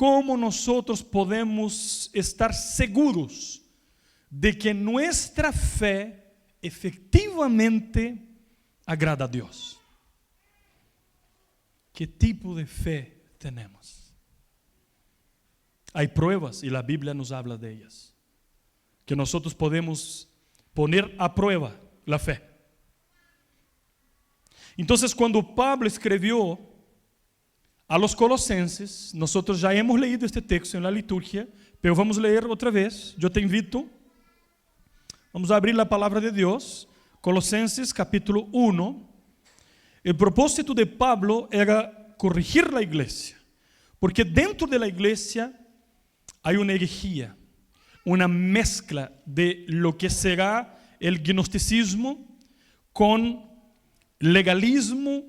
cómo nosotros podemos estar seguros de que nuestra fe efectivamente agrada a Dios. ¿Qué tipo de fe tenemos? Hay pruebas y la Biblia nos habla de ellas, que nosotros podemos poner a prueba la fe. Entonces, cuando Pablo escribió a los Colosenses, nosotros ya hemos leído este texto en la liturgia, pero vamos a leer otra vez. Yo te invito, vamos a abrir la palabra de Dios, Colosenses capítulo 1. El propósito de Pablo era corregir la iglesia, porque dentro de la iglesia hay una herejía, una mezcla de lo que será el gnosticismo con legalismo,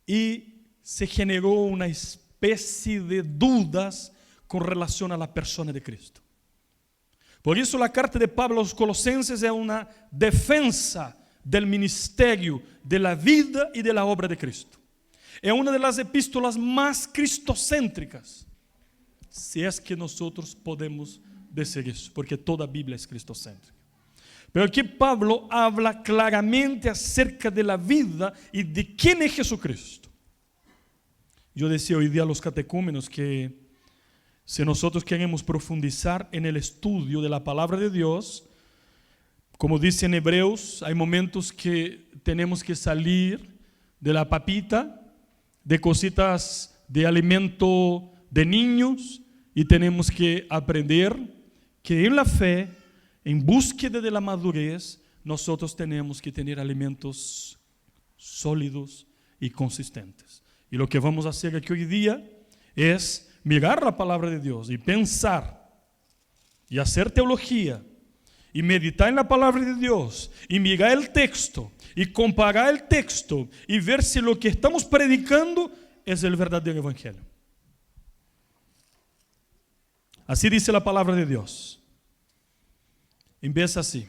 y se generó una especie de dudas con relación a la persona de Cristo. Por eso la carta de Pablo a los Colosenses es una defensa del ministerio, de la vida y de la obra de Cristo. Es una de las epístolas más cristocéntricas, si es que nosotros podemos decir eso, porque toda Biblia es cristocéntrica. Pero aquí Pablo habla claramente acerca de la vida y de quién es Jesucristo. Yo decía hoy día a los catecúmenos que si nosotros queremos profundizar en el estudio de la palabra de Dios, como dice en Hebreos, hay momentos que tenemos que salir de la papita, de cositas de alimento de niños, y tenemos que aprender que en la fe, en búsqueda de la madurez, nosotros tenemos que tener alimentos sólidos y consistentes. Y lo que vamos a hacer aquí hoy día es mirar la palabra de Dios y pensar y hacer teología y meditar en la palabra de Dios y mirar el texto y comparar el texto y ver si lo que estamos predicando es el verdadero evangelio. Así dice la palabra de Dios. Empieza así.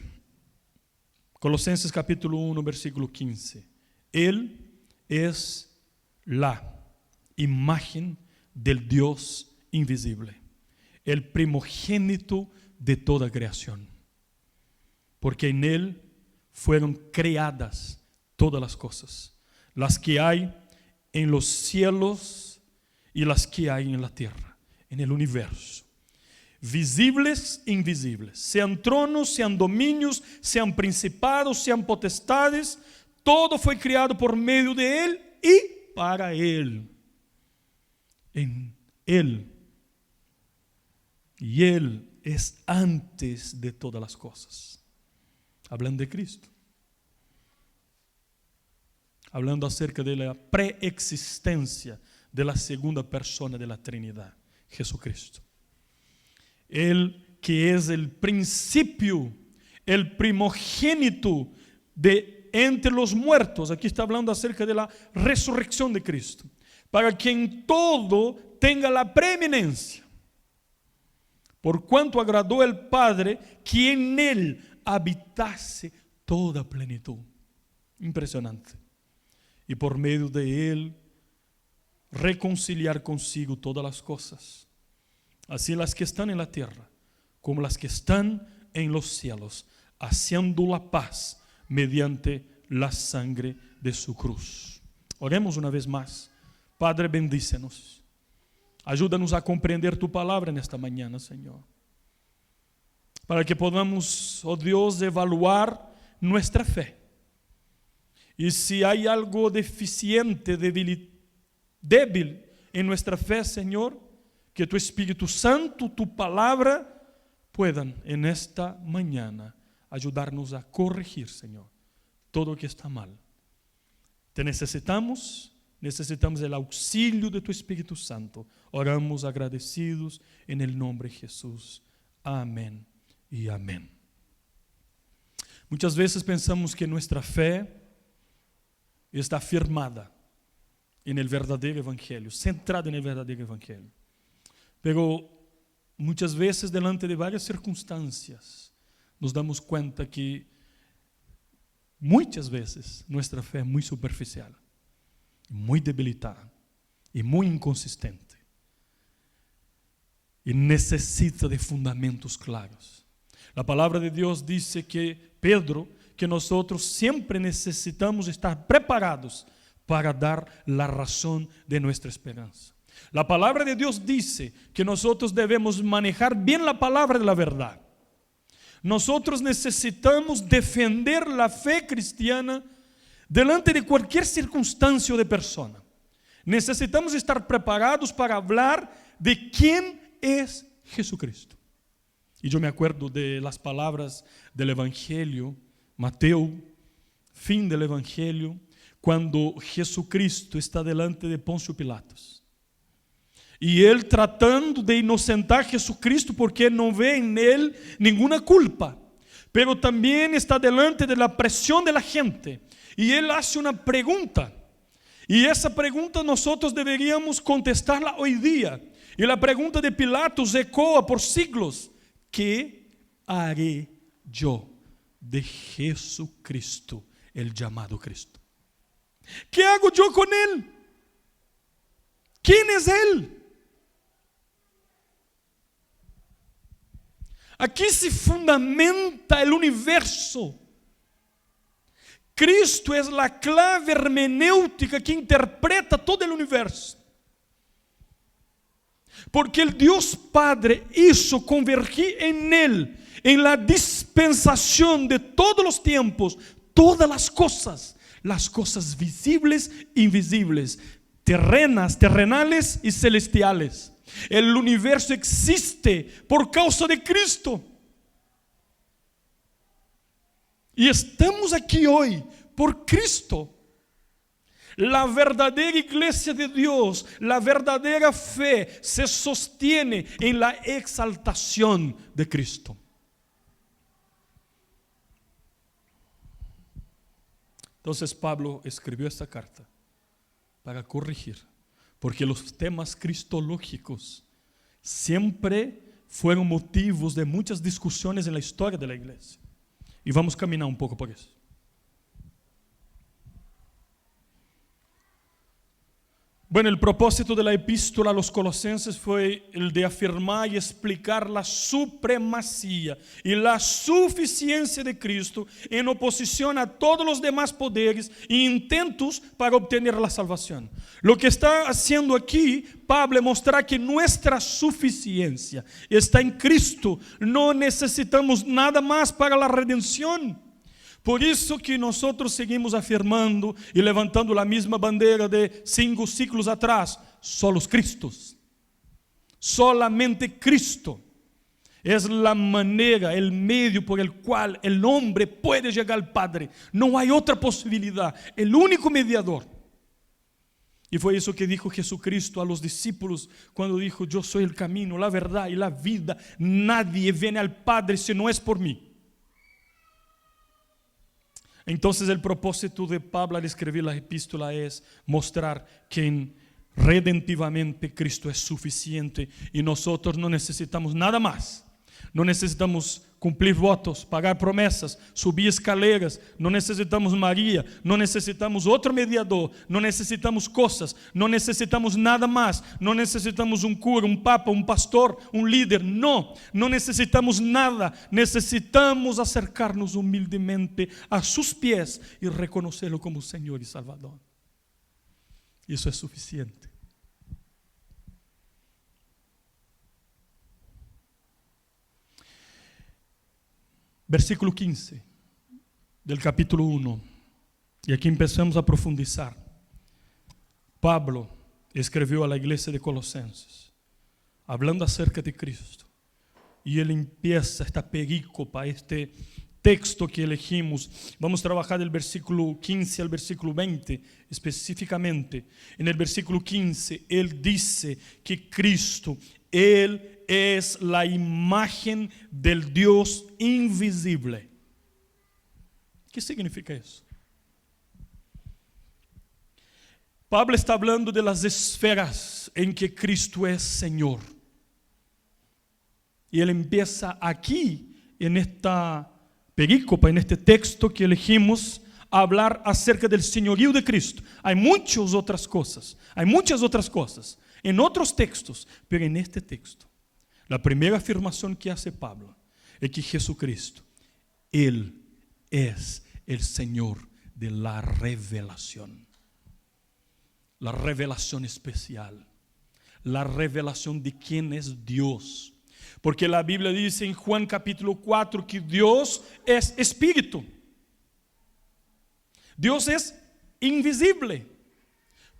Colosenses capítulo 1, versículo 15. Él es la imagen del Dios invisible, el primogénito de toda creación, porque en Él fueron creadas todas las cosas, las que hay en los cielos y las que hay en la tierra, en el universo, visibles e invisibles, sean tronos, sean dominios, sean principados, sean potestades, todo fue creado por medio de Él y para Él. En Él. Y Él es antes de todas las cosas. Hablando de Cristo. Hablando acerca de la preexistencia de la segunda persona de la Trinidad, Jesucristo. Él que es el principio, el primogénito de entre los muertos. Aquí está hablando acerca de la resurrección de Cristo. Para que en todo tenga la preeminencia. Por cuanto agradó el Padre que en Él habitase toda plenitud. Impresionante. Y por medio de Él reconciliar consigo todas las cosas, así las que están en la tierra como las que están en los cielos, haciendo la paz mediante la sangre de su cruz. Oremos una vez más. Padre, bendícenos. Ayúdanos a comprender tu palabra en esta mañana, Señor. Para que podamos, oh Dios, evaluar nuestra fe. Y si hay algo deficiente, débil en nuestra fe, Señor, que tu Espíritu Santo, tu palabra, puedan en esta mañana ayudarnos a corregir, Señor, todo lo que está mal. Te necesitamos el auxilio de tu Espíritu Santo. Oramos agradecidos en el nombre de Jesús. Amén y amén. Muchas veces pensamos que nuestra fe está firmada en el verdadero evangelio, centrada en el verdadero evangelio. Pero muchas veces, delante de varias circunstancias, nos damos cuenta que muchas veces nuestra fe es muy superficial, muy debilitada y muy inconsistente. y necesita de fundamentos claros. La palabra de Dios dice que Pedro, que nosotros siempre necesitamos estar preparados para dar la razón de nuestra esperanza. La palabra de Dios dice que nosotros debemos manejar bien la palabra de la verdad. Nosotros necesitamos defender la fe cristiana delante de cualquier circunstancia o de persona. Necesitamos estar preparados para hablar de quién es Jesucristo. Y yo me acuerdo de las palabras del Evangelio, Mateo, fin del Evangelio, cuando Jesucristo está delante de Poncio Pilatos. Y él tratando de inocentar a Jesucristo porque no ve en él ninguna culpa. Pero también está delante de la presión de la gente. Y él hace una pregunta. Y esa pregunta nosotros deberíamos contestarla hoy día. Y la pregunta de Pilatos ecoa por siglos. ¿Qué haré yo de Jesucristo, el llamado Cristo? ¿Qué hago yo con él? ¿Quién es él? Aquí se fundamenta el universo. Cristo es la clave hermenéutica que interpreta todo el universo. Porque el Dios Padre hizo convergir en él, en la dispensación de todos los tiempos, todas las cosas visibles e invisibles, terrenales y celestiales. El universo existe por causa de Cristo. Y estamos aquí hoy por Cristo. La verdadera iglesia de Dios, la verdadera fe se sostiene en la exaltación de Cristo. Entonces Pablo escribió esta carta para corregir, porque los temas cristológicos siempre fueron motivos de muchas discusiones en la historia de la iglesia. Y vamos a caminar un poco por eso. Bueno, el propósito de la epístola a los Colosenses fue el de afirmar y explicar la supremacía y la suficiencia de Cristo en oposición a todos los demás poderes e intentos para obtener la salvación. Lo que está haciendo aquí Pablo es mostrar que nuestra suficiencia está en Cristo. No necesitamos nada más para la redención. Por eso que nosotros seguimos afirmando y levantando la misma bandera de 5 siglos atrás, solos Cristos. Solamente Cristo es la manera, el medio por el cual el hombre puede llegar al Padre. No hay otra posibilidad, el único mediador. Y fue eso que dijo Jesucristo a los discípulos cuando dijo: yo soy el camino, la verdad y la vida. Nadie viene al Padre si no es por mí. Entonces el propósito de Pablo al escribir la epístola es mostrar que redentivamente Cristo es suficiente y nosotros no necesitamos nada más. No necesitamos cumplir votos, pagar promesas, subir escaleras, no necesitamos María, no necesitamos otro mediador, no necesitamos cosas, no necesitamos nada más, no necesitamos un cura, un papa, un pastor, un líder, no necesitamos nada, necesitamos acercarnos humildemente a sus pies y reconocerlo como Señor y Salvador. Eso es suficiente. Versículo 15 del capítulo 1. Y aquí empezamos a profundizar. Pablo escribió a la iglesia de Colosenses, hablando acerca de Cristo. Y él empieza esta perícopa, este texto que elegimos. Vamos a trabajar del versículo 15 al versículo 20 específicamente. En el versículo 15, él dice que Cristo, Él es la imagen del Dios invisible. ¿Qué significa eso? Pablo está hablando de las esferas en que Cristo es Señor. Y él empieza aquí, en esta perícopa, en este texto que elegimos, a hablar acerca del señorío de Cristo. Hay muchas otras cosas en otros textos, pero en este texto La primera afirmación que hace Pablo es que Jesucristo, Él es el Señor de la revelación. La revelación especial. La revelación de quién es Dios. Porque la Biblia dice en Juan capítulo 4 que Dios es espíritu. Dios es invisible.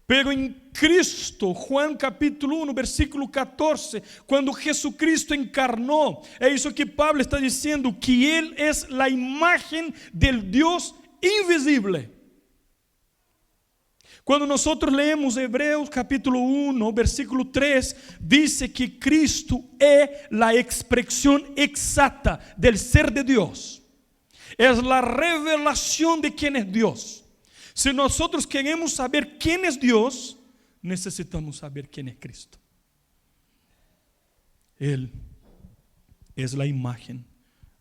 Pero en Cristo, Juan capítulo 1, versículo 14, cuando Jesucristo encarnó, es eso que Pablo está diciendo, que Él es la imagen del Dios invisible. Cuando nosotros leemos Hebreos capítulo 1, versículo 3, dice que Cristo es la expresión exacta del ser de Dios. Es la revelación de quién es Dios. Si nosotros queremos saber quién es Dios, necesitamos saber quién es Cristo. Él es la imagen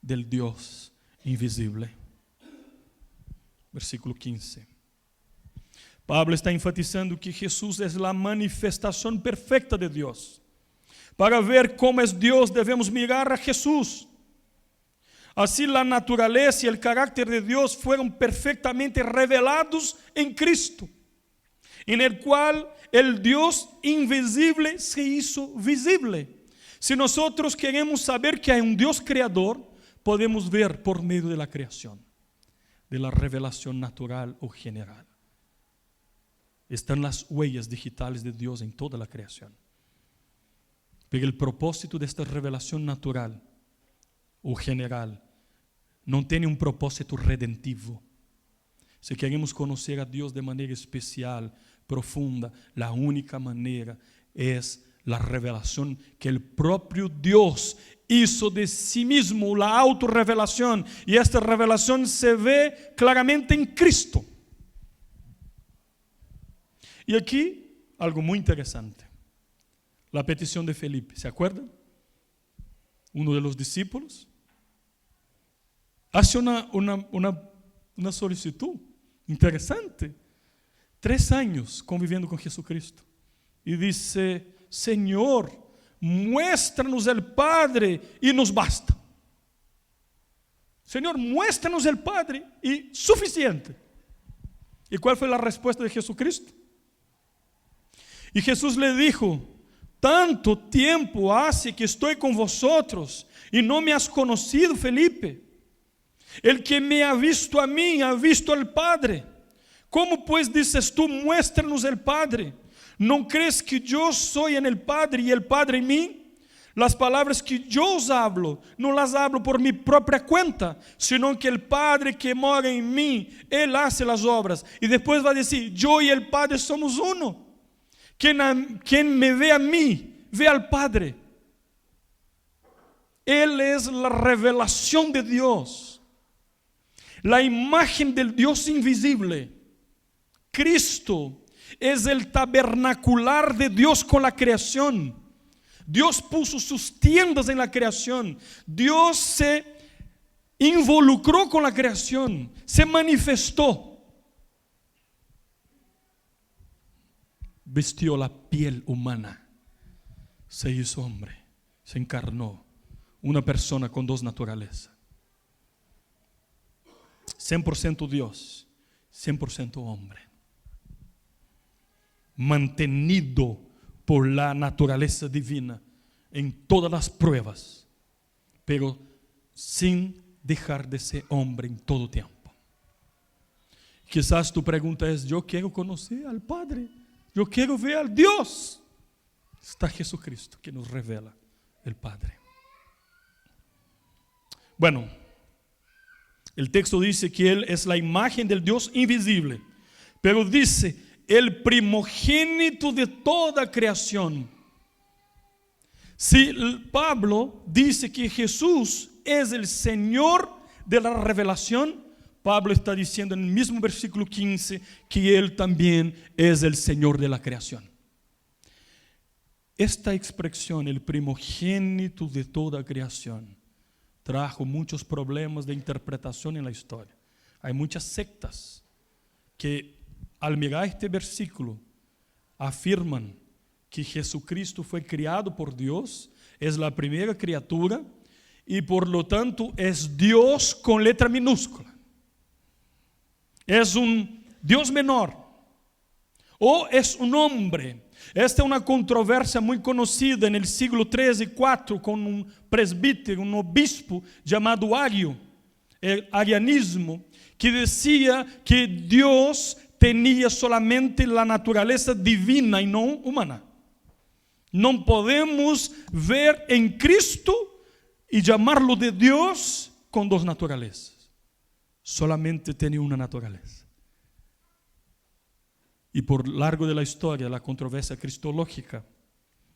del Dios invisible. Versículo 15. Pablo está enfatizando que Jesús es la manifestación perfecta de Dios. Para ver cómo es Dios, debemos mirar a Jesús. Así la naturaleza y el carácter de Dios fueron perfectamente revelados en Cristo, en el cual el Dios invisible se hizo visible. Si nosotros queremos saber que hay un Dios creador, podemos ver por medio de la creación, de la revelación natural o general. Están las huellas digitales de Dios en toda la creación. Pero el propósito de esta revelación natural o general não tem um propósito redentivo. Se queremos conhecer a Deus de maneira especial, profunda, a única maneira é a revelação que o próprio Deus hizo de si mismo, a autorrevelação. E esta revelação se vê claramente em Cristo. E aqui, algo muito interessante. A petição de Felipe, ¿se acuerdan? Um dos discípulos hace una solicitud interesante. 3 años conviviendo con Jesucristo. Y dice, Señor, muéstranos el Padre y nos basta. Señor, muéstranos el Padre y suficiente. ¿Y cuál fue la respuesta de Jesucristo? Y Jesús le dijo, tanto tiempo hace que estoy con vosotros y no me has conocido, Felipe. El que me ha visto a mí, ha visto al Padre. ¿Cómo pues dices tú, muéstranos el Padre? ¿No crees que yo soy en el Padre y el Padre en mí? Las palabras que yo os hablo, no las hablo por mi propia cuenta, sino que el Padre que mora en mí, Él hace las obras. Y después va a decir, yo y el Padre somos uno. Quien me ve a mí, ve al Padre. Él es la revelación de Dios. La imagen del Dios invisible. Cristo es el tabernacular de Dios con la creación. Dios puso sus tiendas en la creación. Dios se involucró con la creación. Se manifestó. Vistió la piel humana. Se hizo hombre. Se encarnó. Una persona con 2 naturalezas. 100% Dios, 100% hombre. Mantenido por la naturaleza divina en todas las pruebas, pero sin dejar de ser hombre en todo tiempo. Quizás tu pregunta es, yo quiero conocer al Padre, yo quiero ver al Dios. Está Jesucristo que nos revela el Padre. Bueno, el texto dice que Él es la imagen del Dios invisible, pero dice, el primogénito de toda creación. Si Pablo dice que Jesús es el Señor de la revelación, Pablo está diciendo en el mismo versículo 15 que Él también es el Señor de la creación. Esta expresión, el primogénito de toda creación, trajo muchos problemas de interpretación en la historia. Hay muchas sectas que al mirar este versículo afirman que Jesucristo fue criado por Dios Es la primera criatura y por lo tanto es Dios con letra minúscula. Es un Dios menor o es un hombre. Esta es una controversia muy conocida en el siglo XIII y IV con un presbítero, un obispo llamado Ario, el arianismo, que decía que Dios tenía solamente la naturaleza divina y no humana. No podemos ver en Cristo y llamarlo de Dios con dos naturalezas. Solamente tiene una naturaleza. Y por largo de la historia, la controversia cristológica,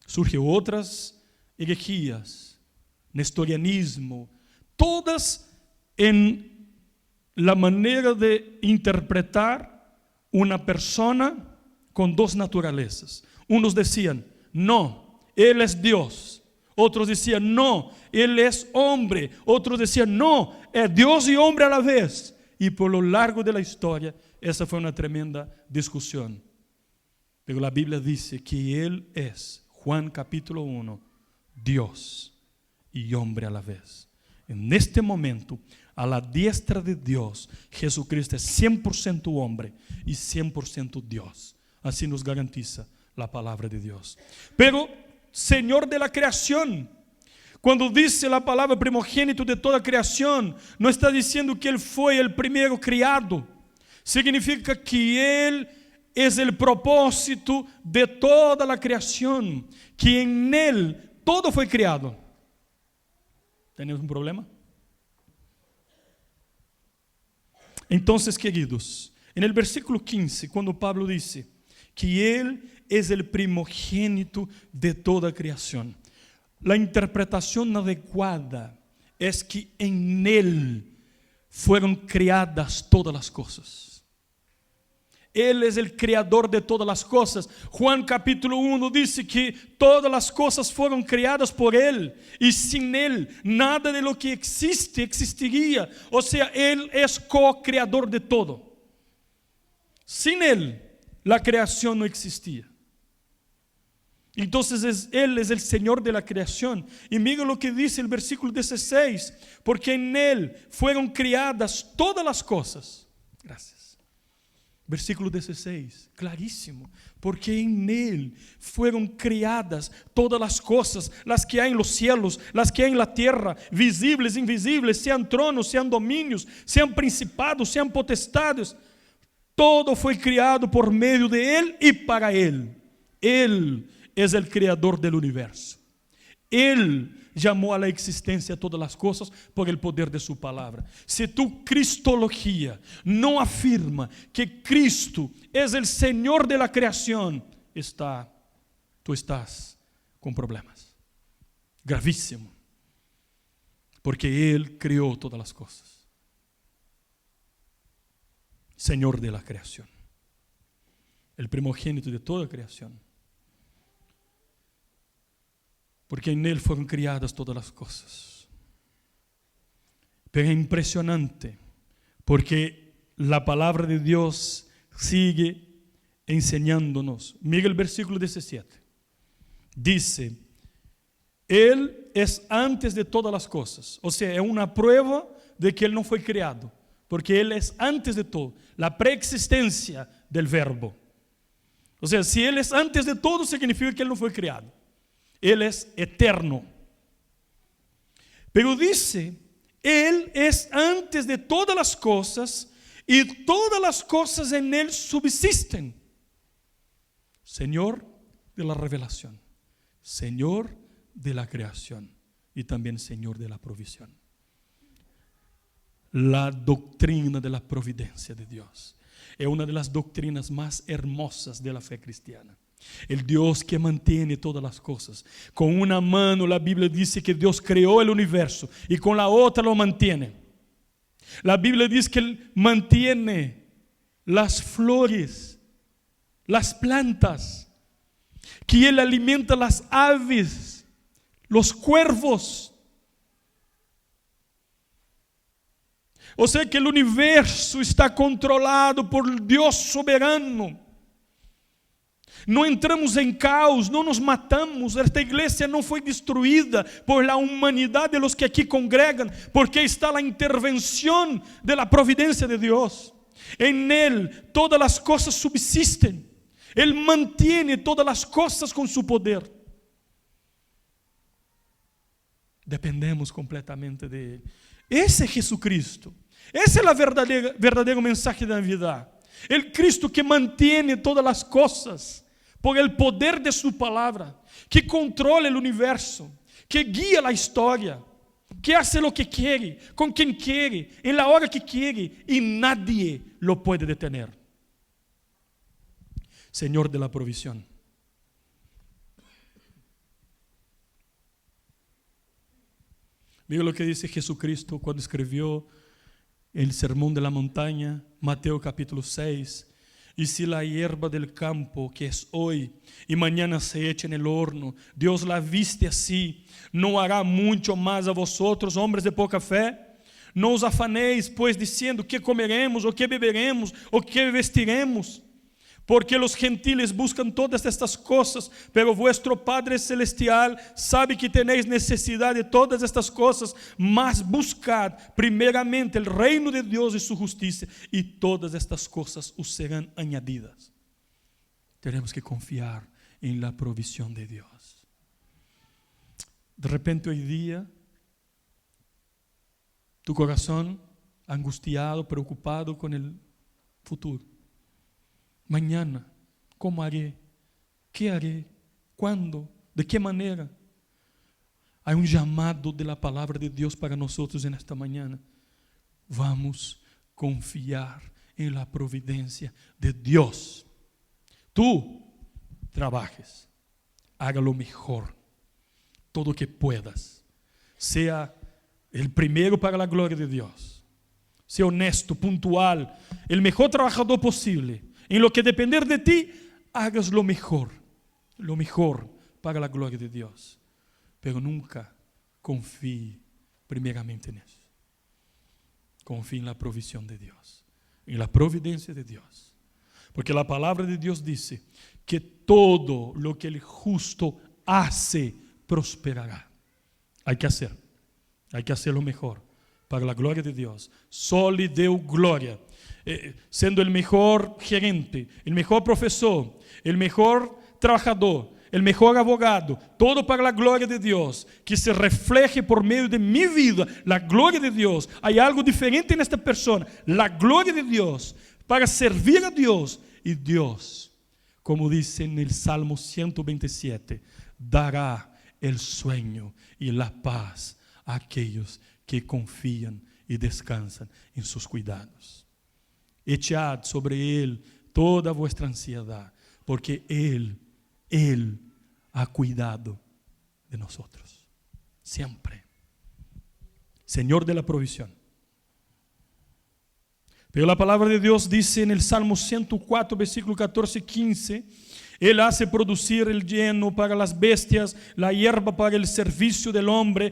surgen otras herejías, nestorianismo, todas en la manera de interpretar una persona con dos naturalezas. Unos decían, no, Él es Dios. Otros decían, no, Él es hombre. Otros decían, no, es Dios y hombre a la vez. Y por lo largo de la historia, esa fue una tremenda discusión. Pero la Biblia dice que Él es, Juan capítulo 1, Dios y hombre a la vez. En este momento, a la diestra de Dios, Jesucristo es 100% hombre y 100% Dios. Así nos garantiza la palabra de Dios. Pero, Señor de la creación, cuando dice la palabra primogénito de toda creación, no está diciendo que Él fue el primero criado. Significa que Él es el propósito de toda la creación, que en Él todo fue creado. ¿Tenemos un problema? Entonces, queridos, en el versículo 15, cuando Pablo dice que Él es el primogénito de toda creación, la interpretación adecuada es que en Él fueron creadas todas las cosas. Él es el creador de todas las cosas. Juan capítulo 1 dice que todas las cosas fueron creadas por Él y sin Él nada de lo que existe existiría. O sea, Él es co-creador de todo. Sin Él la creación no existía. Entonces Él es el Señor de la creación. Y mira lo que dice el versículo 16. Porque en Él fueron creadas todas las cosas. Gracias. Versículo 16, clarísimo. Porque en Él fueron creadas todas las cosas, las que hay en los cielos, las que hay en la tierra, visibles, invisibles, sean tronos, sean dominios, sean principados, sean potestades. Todo fue creado por medio de Él y para Él. Él es el creador del universo. Él llamó a la existencia todas las cosas por el poder de su palabra. Si tu cristología no afirma que Cristo es el Señor de la creación, tú estás con problemas. Gravísimo. Porque Él creó todas las cosas. Señor de la creación. El primogénito de toda creación. Porque en Él fueron criadas todas las cosas. Pero es impresionante, porque la palabra de Dios sigue enseñándonos. Mira el versículo 17. Dice, Él es antes de todas las cosas. O sea, es una prueba de que Él no fue creado. Porque Él es antes de todo. La preexistencia del verbo. O sea, si Él es antes de todo, significa que Él no fue creado. Él es eterno. Pero dice, Él es antes de todas las cosas y todas las cosas en Él subsisten. Señor de la revelación, Señor de la creación y también Señor de la provisión. La doctrina de la providencia de Dios es una de las doctrinas más hermosas de la fe cristiana. El Dios que mantiene todas las cosas. Con una mano la Biblia dice que Dios creó el universo y con la otra lo mantiene. La Biblia dice que Él mantiene las flores, las plantas, que Él alimenta las aves, los cuervos. O sea que el universo está controlado por Dios soberano. No entramos en caos, no nos matamos. Esta iglesia no fue destruida por la humanidad de los que aquí congregan, porque está la intervención de la providencia de Dios. En Él todas las cosas subsisten. Él mantiene todas las cosas con su poder. Dependemos completamente de Él. Ese es Jesucristo. Ese es el verdadero mensaje de Navidad. El Cristo que mantiene todas las cosas por el poder de su palabra, que controla el universo, que guía la historia, que hace lo que quiere, con quien quiere, en la hora que quiere, y nadie lo puede detener. Señor de la provisión. Mira lo que dice Jesucristo cuando escribió el Sermón de la Montaña, Mateo capítulo 6. Y si la hierba del campo, que es hoy y mañana se echa en el horno, Dios la viste así, ¿no hará mucho más a vosotros, hombres de poca fe? No os afanéis, pues, diciendo qué comeremos, o qué beberemos, o qué vestiremos. Porque los gentiles buscan todas estas cosas, pero vuestro Padre Celestial sabe que tenéis necesidad de todas estas cosas, mas buscad primeramente el reino de Dios y su justicia, y todas estas cosas os serán añadidas. Tenemos que confiar en la provisión de Dios. De repente hoy día, tu corazón angustiado, preocupado con el futuro. Mañana, ¿cómo haré? ¿Qué haré? ¿Cuándo? ¿De qué manera? Hay un llamado de la palabra de Dios para nosotros en esta mañana. Vamos a confiar en la providencia de Dios. Tú trabajes, haga lo mejor, todo lo que puedas. Sea el primero para la gloria de Dios. Sea honesto, puntual, el mejor trabajador posible. En lo que depender de ti, hagas lo mejor para la gloria de Dios. Pero nunca confíe primeramente en eso. Confíe en la provisión de Dios, en la providencia de Dios. Porque la palabra de Dios dice que todo lo que el justo hace prosperará. Hay que hacer lo mejor para la gloria de Dios. Só lhe deu gloria. Siendo el mejor gerente, el mejor profesor, el mejor trabajador, el mejor abogado, todo para la gloria de Dios, que se refleje por medio de mi vida la gloria de Dios. Hay algo diferente en esta persona, la gloria de Dios, para servir a Dios. Y Dios, como dice en el Salmo 127, dará el sueño y la paz a aquellos que confían y descansan en sus cuidados. Echad sobre Él toda vuestra ansiedad, porque Él ha cuidado de nosotros. Siempre. Señor de la provisión. Pero la palabra de Dios dice en el Salmo 104, versículo 14 y 15, Él hace producir el lleno para las bestias, la hierba para el servicio del hombre,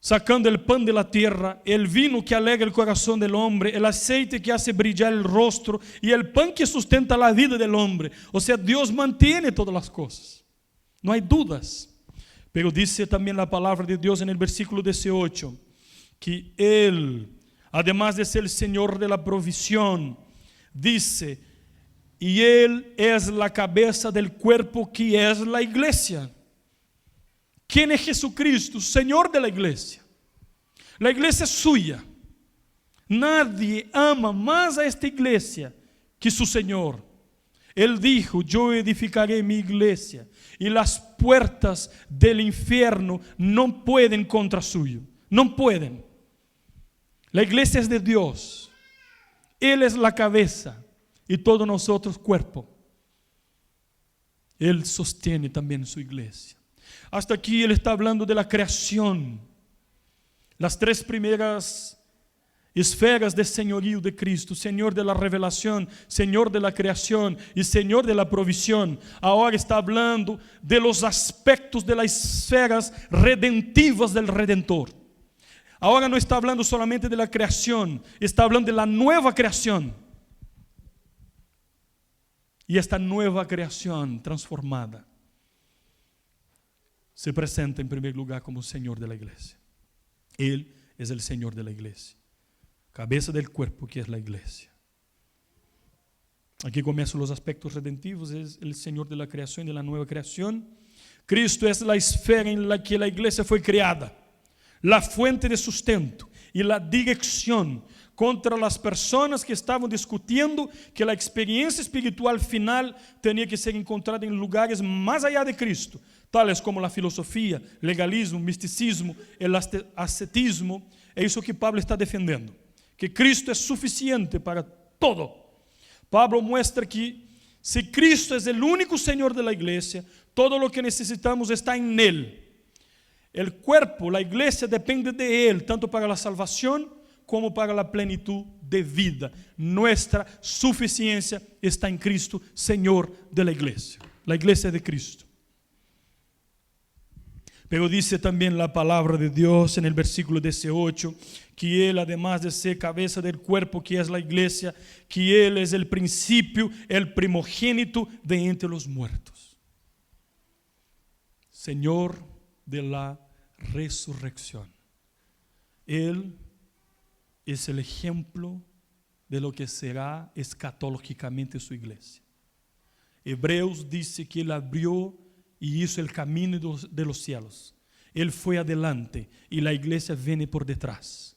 sacando el pan de la tierra, el vino que alegra el corazón del hombre, el aceite que hace brillar el rostro y el pan que sustenta la vida del hombre. O sea, Dios mantiene todas las cosas. No hay dudas. Pero dice también la palabra de Dios en el versículo 18, que Él, además de ser el Señor de la provisión, dice, y Él es la cabeza del cuerpo que es la iglesia. ¿Quién es Jesucristo? Señor de la iglesia. La iglesia es suya. Nadie ama más a esta iglesia que su Señor. Él dijo, yo edificaré mi iglesia y las puertas del infierno no pueden contra suyo. No pueden. La iglesia es de Dios. Él es la cabeza y todos nosotros cuerpo. Él sostiene también su iglesia. Hasta aquí Él está hablando de la creación. Las tres primeras esferas de señorío de Cristo. Señor de la revelación, Señor de la creación y Señor de la provisión. Ahora está hablando de los aspectos de las esferas redentivas del Redentor. Ahora no está hablando solamente de la creación, está hablando de la nueva creación. y esta nueva creación transformada se presenta en primer lugar como Señor de la iglesia. Él es el Señor de la iglesia, cabeza del cuerpo que es la iglesia. Aquí comienzan los aspectos redentivos. Es el Señor de la creación y de la nueva creación. Cristo es la esfera en la que la iglesia fue creada, la fuente de sustento y la dirección contra las personas que estaban discutiendo que la experiencia espiritual final tenía que ser encontrada en lugares más allá de Cristo, tales como la filosofía, legalismo, misticismo, el ascetismo. Es eso que Pablo está defendiendo, que Cristo es suficiente para todo. Pablo muestra que si Cristo es el único Señor de la iglesia, todo lo que necesitamos está en Él. El cuerpo, la iglesia, depende de Él, tanto para la salvación como para la plenitud de vida. Nuestra suficiencia está en Cristo, Señor de la iglesia de Cristo. Pero dice también la palabra de Dios en el versículo 18, que Él, además de ser cabeza del cuerpo que es la iglesia, que Él es el principio, el primogénito de entre los muertos. Señor de la resurrección. Él es el ejemplo de lo que será escatológicamente su iglesia. Hebreos dice que Él abrió y hizo el camino de los cielos. Él fue adelante y la iglesia viene por detrás.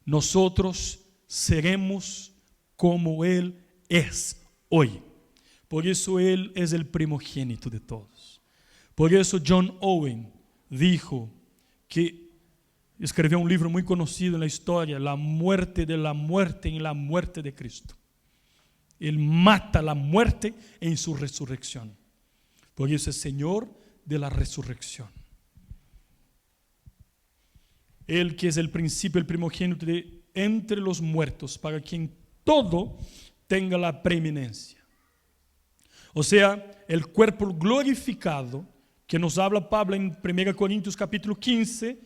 Nosotros seremos como Él es hoy. Por eso Él es el primogénito de todos. Por eso John Owen dijo que escribió un libro muy conocido en la historia, La muerte de la muerte en la muerte de Cristo. Él mata la muerte en su resurrección. Por eso es Señor de la resurrección. Él que es el principio, el primogénito de entre los muertos, para quien todo tenga la preeminencia. O sea, el cuerpo glorificado, que nos habla Pablo en 1 Corintios capítulo 15,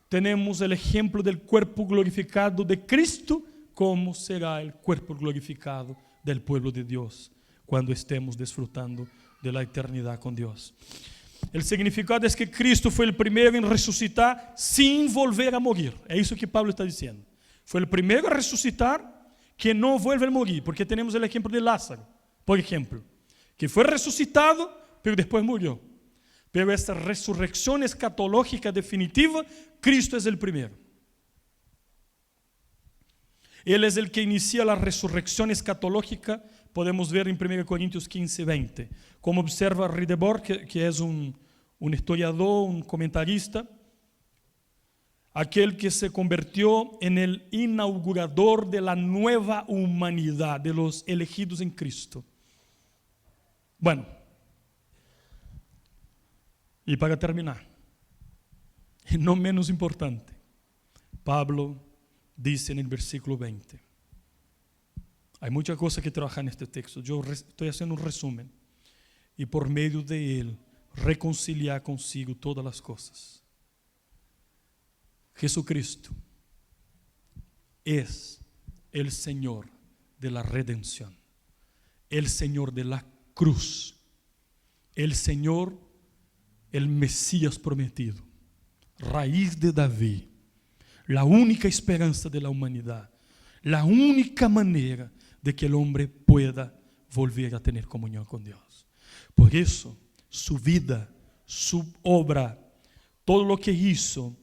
tenemos el ejemplo del cuerpo glorificado de Cristo, como será el cuerpo glorificado del pueblo de Dios, cuando estemos disfrutando de la eternidad con Dios. El significado es que Cristo fue el primero en resucitar sin volver a morir. Es eso que Pablo está diciendo. Fue el primero a resucitar que no vuelve a morir, porque tenemos el ejemplo de Lázaro, por ejemplo, que fue resucitado, pero después murió. Pero esta resurrección escatológica definitiva, Cristo es el primero. Él es el que inicia la resurrección escatológica. Podemos ver en 1 Corintios 15, 20. Como observa Ridebord, que es un historiador, un comentarista, aquel que se convirtió en el inaugurador de la nueva humanidad, de los elegidos en Cristo. Bueno, y para terminar, y no menos importante, Pablo dice en el versículo 20. Hay muchas cosas que trabajar en este texto. Yo estoy haciendo un resumen. Y por medio de él, reconciliar consigo todas las cosas. Jesucristo es el Señor de la redención. El Señor de la cruz. El Señor, el Mesías prometido. Raíz de David. La única esperanza de la humanidad. La única manera de que el hombre pueda volver a tener comunión con Dios. Por eso, su vida, su obra, todo lo que hizo,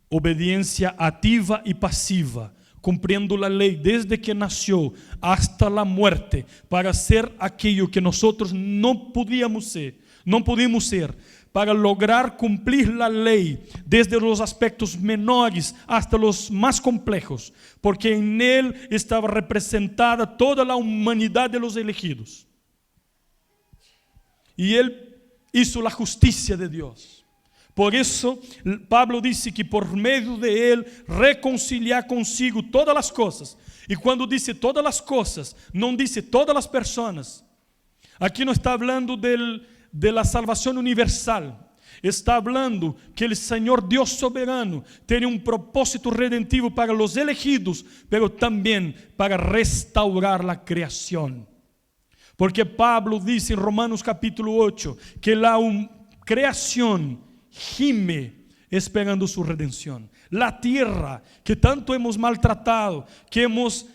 obediencia activa y pasiva, cumpliendo la ley desde que nació hasta la muerte, para hacer aquello que nosotros no pudimos ser, para lograr cumplir la ley desde los aspectos menores hasta los más complejos, porque en él estaba representada toda la humanidad de los elegidos. Y él hizo la justicia de Dios. Por eso Pablo dice que por medio de él reconciliar consigo todas las cosas. Y cuando dice todas las cosas, no dice todas las personas. Aquí no está hablando de la salvación universal. Está hablando que el Señor Dios soberano tiene un propósito redentivo para los elegidos, pero también para restaurar la creación. Porque Pablo dice en Romanos capítulo 8 que la creación gime esperando su redención. La tierra que tanto hemos maltratado, que hemos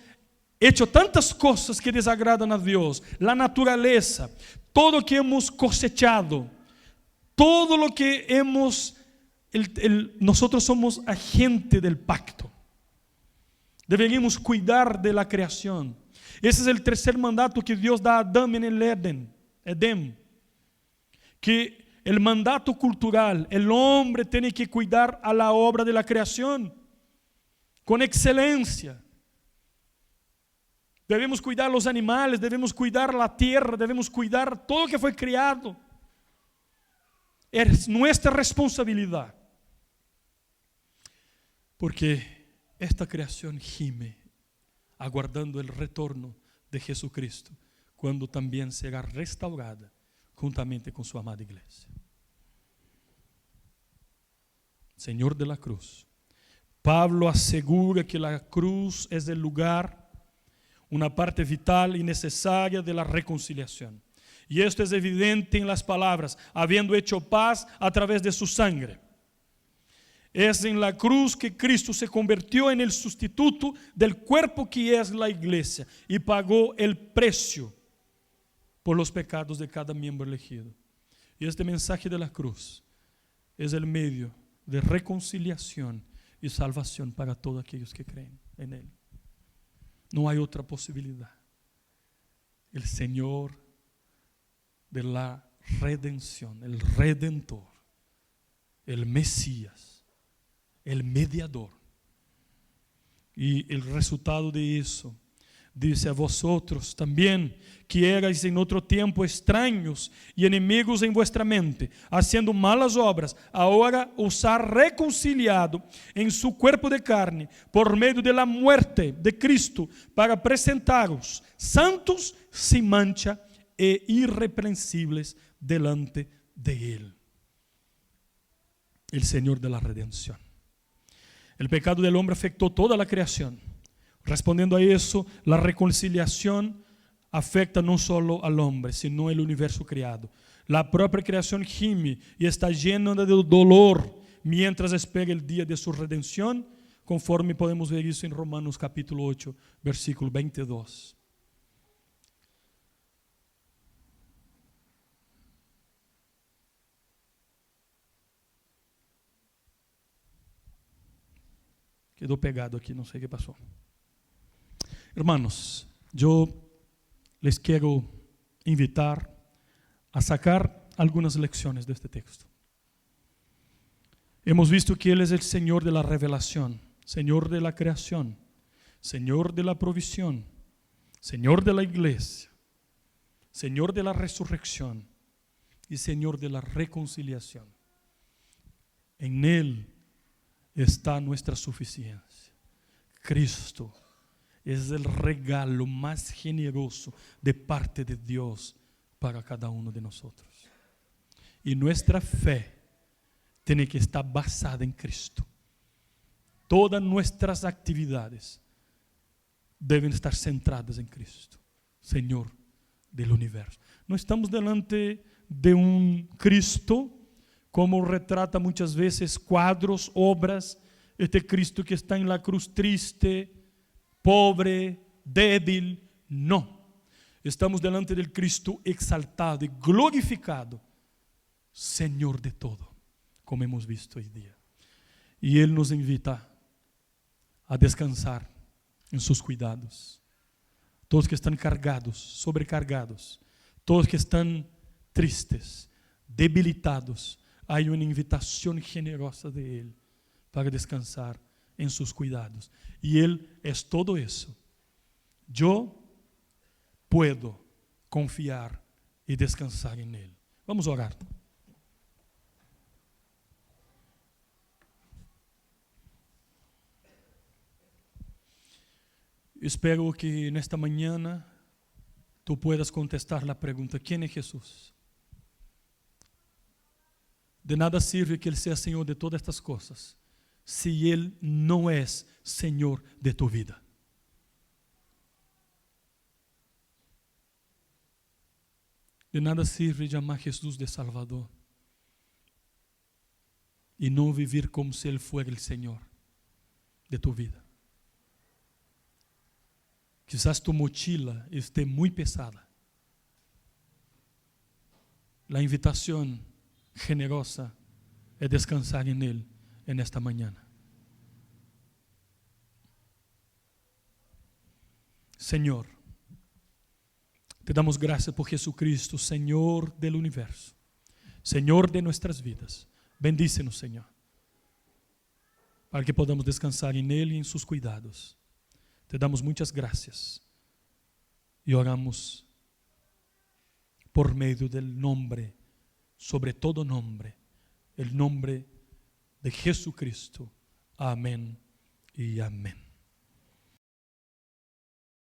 hecho tantas cosas que desagradan a Dios, la naturaleza, todo lo que hemos cosechado, todo lo que hemos, nosotros somos agente del pacto. Deberíamos cuidar de la creación. Ese es el tercer mandato que Dios da a Adán en el Edén. Que el mandato cultural, el hombre tiene que cuidar a la obra de la creación con excelencia. Debemos cuidar los animales, debemos cuidar la tierra, debemos cuidar todo lo que fue creado. Es nuestra responsabilidad. Porque esta creación gime aguardando el retorno de Jesucristo, cuando también será restaurada juntamente con su amada iglesia. Señor de la cruz. Pablo asegura que la cruz es el lugar, una parte vital y necesaria de la reconciliación. Y esto es evidente en las palabras, habiendo hecho paz a través de su sangre. Es en la cruz que Cristo se convirtió en el sustituto del cuerpo que es la iglesia y pagó el precio por los pecados de cada miembro elegido. Y este mensaje de la cruz es el medio de reconciliación y salvación para todos aquellos que creen en Él. No hay otra posibilidad. El Señor de la redención, el Redentor, el Mesías, el mediador. Y el resultado de eso, dice: a vosotros también, que erais en otro tiempo extraños y enemigos en vuestra mente, haciendo malas obras, ahora os ha reconciliado en su cuerpo de carne, por medio de la muerte de Cristo, para presentaros santos, sin mancha e irreprensibles delante de Él. El Señor de la redención. El pecado del hombre afectó toda la creación. Respondiendo a eso, la reconciliación afecta no solo al hombre, sino el universo creado. La propia creación gime y está llena de dolor mientras espera el día de su redención, conforme podemos ver eso en Romanos capítulo 8, versículo 22. Quedó pegado aquí, no sé qué pasó. Hermanos, yo les quiero invitar a sacar algunas lecciones de este texto. Hemos visto que Él es el Señor de la revelación, Señor de la creación, Señor de la provisión, Señor de la iglesia, Señor de la resurrección y Señor de la reconciliación. En Él está nuestra suficiencia. Cristo es el regalo más generoso de parte de Dios para cada uno de nosotros. Y nuestra fe tiene que estar basada en Cristo. Todas nuestras actividades deben estar centradas en Cristo, Señor del universo. No estamos delante de un Cristo como retrata muchas veces cuadros, obras, este Cristo que está en la cruz triste, pobre, débil. No, estamos delante del Cristo exaltado y glorificado, Señor de todo, como hemos visto hoy día. Y Él nos invita a descansar en sus cuidados. Todos que están cargados, sobrecargados, todos que están tristes, debilitados, hay una invitación generosa de Él para descansar en sus cuidados. Y Él es todo eso. Yo puedo confiar y descansar en Él. Vamos a orar. Espero que en esta mañana tú puedas contestar la pregunta: ¿quién es Jesús? De nada sirve que Él sea Señor de todas estas cosas si Él no es Señor de tu vida. De nada sirve llamar a Jesús de Salvador y no vivir como si Él fuera el Señor de tu vida. Quizás tu mochila esté muy pesada. La invitación generosa es descansar en Él en esta mañana. Señor, te damos gracias por Jesucristo, Señor del universo, Señor de nuestras vidas. Bendícenos, Señor, para que podamos descansar en Él y en sus cuidados. Te damos muchas gracias y oramos por medio del nombre, sobre todo nombre, el nombre de Jesucristo. Amén y amén.